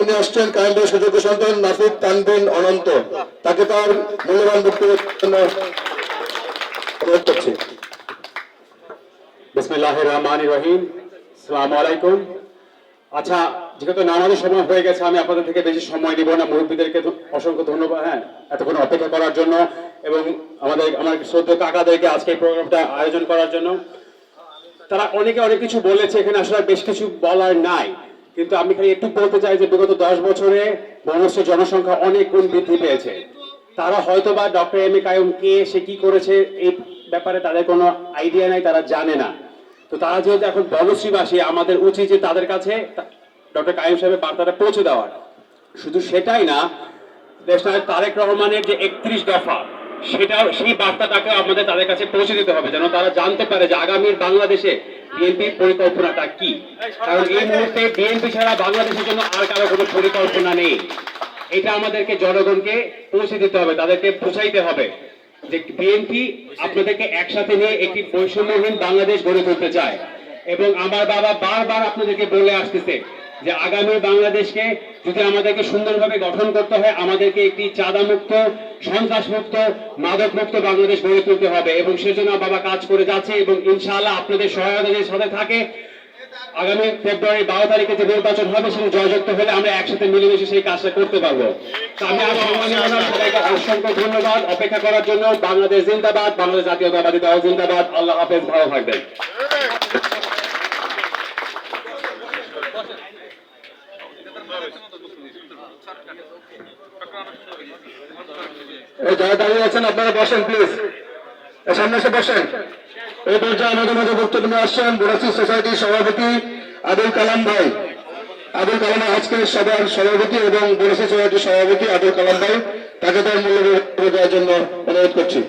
তিনি আসছেন কায়েমের সুযোগ্য সন্তান নাফিদ তানভীর অনন্ত, তাকে তার মূল্যবান বক্তব্যের জন্য অনুরোধ করছি। বিসমিল্লাহির রহমানির রহিম। আসসালামু আলাইকুম। আচ্ছা, যেহেতু নামাজের সময় হয়ে গেছে, আমি আপনাদের থেকে বেশি সময় নিব না। মুরব্বীদেরকে অসংখ্য ধন্যবাদ, এতক্ষণ অপেক্ষা করার জন্য, এবং আমার শ্রদ্ধেয় কাকাদেরকে আজকে এই প্রোগ্রামটা আয়োজন করার জন্য। তারা অনেকে অনেক কিছু বলেছে, এখানে আসলে বেশ কিছু বলার নাই, কিন্তু আমি খালি একটু বলতে চাই যে বিগত 10 বছরে বনশ্রীর জনসংখ্যা অনেক গুণ বৃদ্ধি পেয়েছে। তারা হয়তোবা ডক্টর এম এ কাইয়ুম কে, সে কি করেছে এই ব্যাপারে তাদের কোনো আইডিয়া নাই, তারা জানে না। তো তারা যেহেতু এখন বনশ্রীবাসী, আমাদের উচিত যে তাদের কাছে ডক্টর কাইয়ুম সাহেবের বার্তাটা পৌঁছে দেওয়ার। শুধু সেটাই না, দেশনায়ক তারেক রহমানের যে 31 দফা, সেই বার্তাটাকে আমাদের তাদের কাছে পৌঁছে দিতে হবে, যেন তারা জানতে পারে যে আগামীর বাংলাদেশে বিএনপির পরিকল্পনাটা কি। কারণ এই মুহূর্তে বিএনপি ছাড়া বাংলাদেশের জন্য আর কারো কোনো পরিকল্পনা নেই। এটা আমাদেরকে জনগণকে পৌঁছে দিতে হবে, তাদেরকে বুঝাইতে হবে যে বিএনপি আপনাদেরকে একসাথে নিয়ে একটি বৈষম্যহীন বাংলাদেশ গড়ে তুলতে চায়। এবং আমার বাবা বারবার আপনাদেরকে বলে আসতেছে যে আগামী বাংলাদেশকে যদি আমাদেরকে সুন্দরভাবে গঠন করতে হয়, আমাদেরকে একটি চাঁদা মুক্ত, সন্ত্রাস মুক্ত, মাদক মুক্ত বাংলাদেশ গড়ে তুলতে হবে, এবং সেজন্য বাবা কাজ করে যাচ্ছে। এবং ইনশাআল্লাহ আপনাদের সহায়তার সাথে থাকে আগামী ফেব্রুয়ারি 12 তারিখে যে নির্বাচন হবে, সেটা জয়যুক্ত হলে আমরা একসাথে মিলেমিশে সেই কাজটা করতে পারবো। আমি আর সময় নেব না, সবাইকে অসংখ্য ধন্যবাদ অপেক্ষা করার জন্য। বাংলাদেশ জিন্দাবাদ, বাংলাদেশ জাতীয়তাবাদী দল জিন্দাবাদ। আল্লাহ হাফেজ, ভালো থাকবেন। যারা দাঁড়িয়ে আছেন আপনারা বসেন, প্লিজ সামনে এসে বসেন। এই পর্যায়ে আমাদের মধ্যে বক্তব্য নিয়ে আসছেন বনশ্রী সোসাইটির সভাপতি আবুল কালাম ভাই। আবুল কালাম আজকের সভার সভাপতি এবং বনশ্রী সোসাইটির সভাপতি আবুল কালাম ভাই, তাকে তার মূল্যবান বক্তব্য দেওয়ার জন্য অনুরোধ করছি।